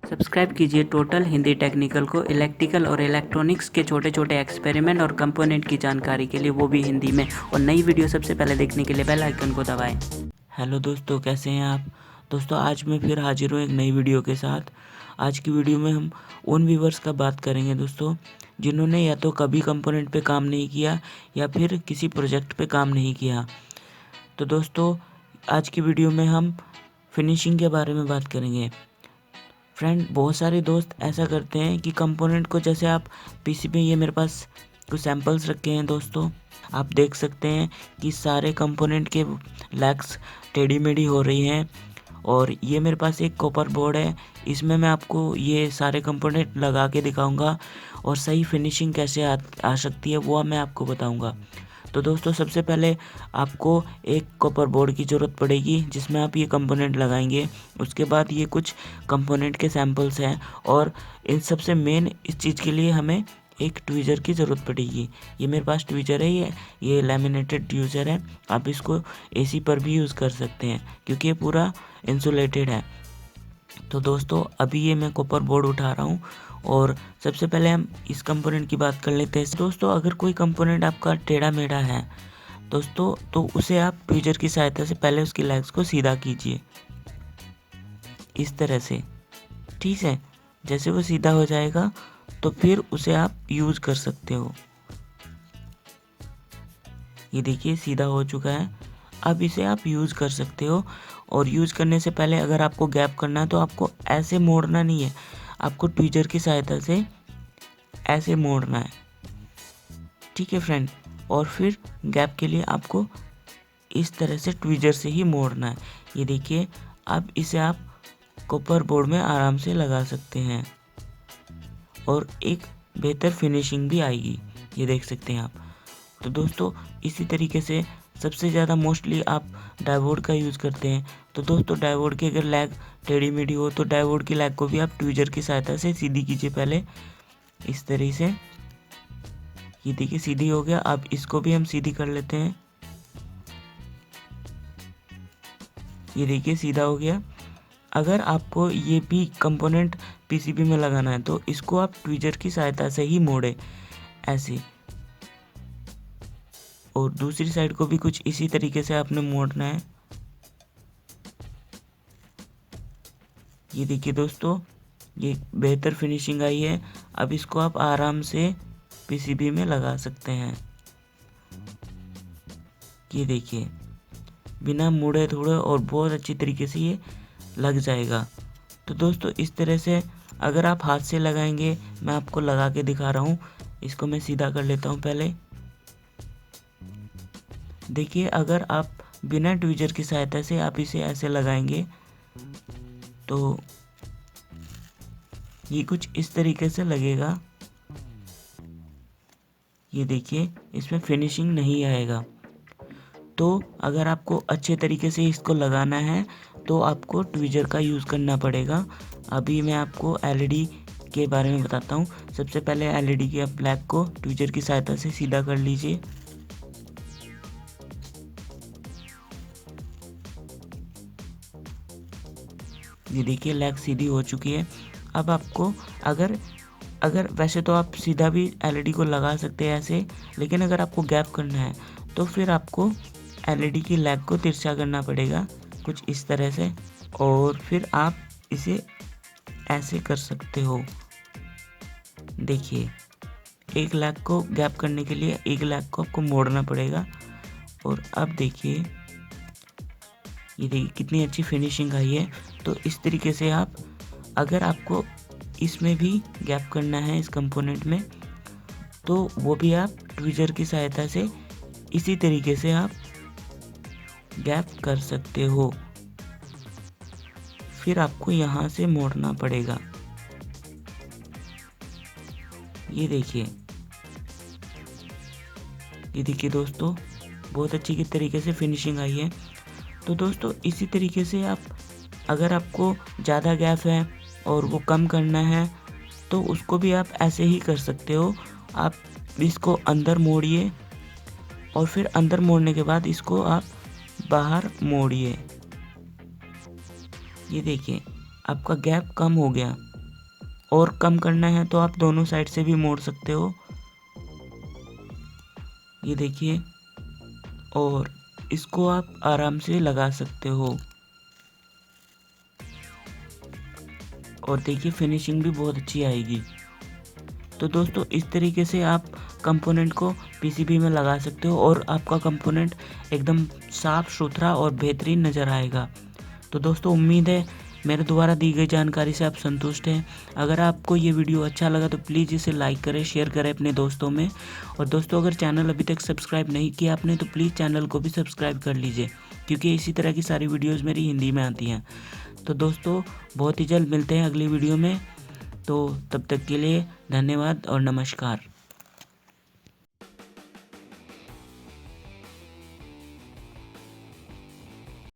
Subscribe कीजिए total Hindi technical को electrical और इलेक्ट्रॉनिक्स के छोटे छोटे एक्सपेरिमेंट और कंपोनेंट की जानकारी के लिए, वो भी हिंदी में। और नई वीडियो सबसे पहले देखने के लिए बेल आइकन को दबाएं। हेलो दोस्तों, कैसे हैं आप। दोस्तों आज मैं फिर हाजिर हूँ एक नई वीडियो के साथ। आज की वीडियो में हम उन व्यूवर्स का बात करेंगे दोस्तों, जिन्होंने या तो कभी कंपोनेंट पे काम नहीं किया या फिर किसी प्रोजेक्ट पे काम नहीं किया। तो दोस्तों आज की वीडियो में हम फिनिशिंग के बारे में बात करेंगे। फ्रेंड, बहुत सारे दोस्त ऐसा करते हैं कि कंपोनेंट को, जैसे आप पीसी पे, ये मेरे पास कुछ सैंपल्स रखे हैं दोस्तों, आप देख सकते हैं कि सारे कंपोनेंट के लेग्स टेढ़ी मेढ़ी हो रही हैं। और ये मेरे पास एक कॉपर बोर्ड है, इसमें मैं आपको ये सारे कंपोनेंट लगा के दिखाऊंगा और सही फिनिशिंग कैसे आ सकती है वो मैं आपको बताऊंगा। तो दोस्तों सबसे पहले आपको एक कॉपर बोर्ड की ज़रूरत पड़ेगी जिसमें आप ये कंपोनेंट लगाएंगे। उसके बाद ये कुछ कंपोनेंट के सैंपल्स हैं और इन सबसे मेन इस चीज़ के लिए हमें एक ट्वीज़र की ज़रूरत पड़ेगी। ये मेरे पास ट्वीज़र है, ये लैमिनेटेड ट्वीज़र है। आप इसको एसी पर भी यूज़ कर सकते हैं क्योंकि ये पूरा इंसुलेटेड है। तो दोस्तों अभी ये मैं कॉपर बोर्ड उठा रहा हूँ और सबसे पहले हम इस कंपोनेंट की बात कर लेते हैं। दोस्तों अगर कोई कंपोनेंट आपका टेढ़ा मेढ़ा है दोस्तों, तो उसे आप ट्वीज़र की सहायता से पहले उसकी लेग्स को सीधा कीजिए इस तरह से, ठीक है। जैसे वो सीधा हो जाएगा तो फिर उसे आप यूज़ कर सकते हो। ये देखिए सीधा हो चुका है, अब इसे आप यूज़ कर सकते हो। और यूज़ करने से पहले अगर आपको गैप करना है तो आपको ऐसे मोड़ना नहीं है, आपको ट्वीज़र की सहायता से ऐसे मोड़ना है, ठीक है फ्रेंड। और फिर गैप के लिए आपको इस तरह से ट्वीज़र से ही मोड़ना है। ये देखिए अब इसे आप कॉपर बोर्ड में आराम से लगा सकते हैं और एक बेहतर फिनिशिंग भी आएगी, ये देख सकते हैं आप। तो दोस्तों इसी तरीके से सबसे ज़्यादा मोस्टली आप डायोड का यूज़ करते हैं। तो दोस्तों डायोड की अगर लैग टेढ़ी मेढ़ी हो तो डायोड की लैग को भी आप ट्वीज़र की सहायता से सीधी कीजिए पहले इस तरह से। ये देखिए सीधी हो गया, अब इसको भी हम सीधी कर लेते हैं। ये देखिए सीधा हो गया। अगर आपको ये भी कंपोनेंट पीसीबी में लगाना है तो इसको आप ट्वीज़र की सहायता से ही मोड़े ऐसे, और दूसरी साइड को भी कुछ इसी तरीके से आपने मोड़ना है। ये देखिए दोस्तों ये बेहतर फिनिशिंग आई है। अब इसको आप आराम से पीसीबी में लगा सकते हैं। ये देखिए बिना मुड़े थोड़े और बहुत अच्छी तरीके से ये लग जाएगा। तो दोस्तों इस तरह से अगर आप हाथ से लगाएंगे, मैं आपको लगा के दिखा रहा हूँ। इसको मैं सीधा कर लेता हूँ पहले। देखिए अगर आप बिना ट्वीज़र की सहायता से आप इसे ऐसे लगाएंगे तो ये कुछ इस तरीके से लगेगा। ये देखिए इसमें फिनिशिंग नहीं आएगा। तो अगर आपको अच्छे तरीके से इसको लगाना है तो आपको ट्वीज़र का यूज़ करना पड़ेगा। अभी मैं आपको एलईडी के बारे में बताता हूँ। सबसे पहले एलईडी के ब्लैक को ट्वीज़र की सहायता से सीधा कर लीजिए। ये देखिए लैग सीधी हो चुकी है। अब आपको अगर वैसे तो आप सीधा भी एलईडी को लगा सकते हैं ऐसे, लेकिन अगर आपको गैप करना है तो फिर आपको एलईडी की लैग को तिरछा करना पड़ेगा कुछ इस तरह से, और फिर आप इसे ऐसे कर सकते हो। देखिए एक लैग को गैप करने के लिए एक लैग को आपको मोड़ना पड़ेगा। और अब देखिए ये देखिए कितनी अच्छी फिनिशिंग आई है। तो इस तरीके से आप, अगर आपको इसमें भी गैप करना है इस कंपोनेंट में, तो वो भी आप ट्वीज़र की सहायता से इसी तरीके से आप गैप कर सकते हो। फिर आपको यहाँ से मोड़ना पड़ेगा। ये देखिए दोस्तों बहुत अच्छी तरीके से फिनिशिंग आई है। तो दोस्तों इसी तरीके से आप, अगर आपको ज़्यादा गैप है और वो कम करना है तो उसको भी आप ऐसे ही कर सकते हो। आप इसको अंदर मोड़िए और फिर अंदर मोड़ने के बाद इसको आप बाहर मोड़िए। ये देखिए आपका गैप कम हो गया। और कम करना है तो आप दोनों साइड से भी मोड़ सकते हो, ये देखिए। और इसको आप आराम से लगा सकते हो। और देखिए फिनिशिंग भी बहुत अच्छी आएगी। तो दोस्तों इस तरीके से आप कंपोनेंट को पीसीबी में लगा सकते हो और आपका कंपोनेंट एकदम साफ सुथरा और बेहतरीन नज़र आएगा। तो दोस्तों उम्मीद है मेरे द्वारा दी गई जानकारी से आप संतुष्ट हैं। अगर आपको ये वीडियो अच्छा लगा तो प्लीज़ इसे लाइक करें, शेयर करें अपने दोस्तों में। और दोस्तों अगर चैनल अभी तक सब्सक्राइब नहीं किया आपने तो प्लीज़ चैनल को भी सब्सक्राइब कर लीजिए, क्योंकि इसी तरह की सारी वीडियोज़ मेरी हिंदी में आती हैं। तो दोस्तों बहुत ही जल्द मिलते हैं अगली वीडियो में। तो तब तक के लिए धन्यवाद और नमस्कार।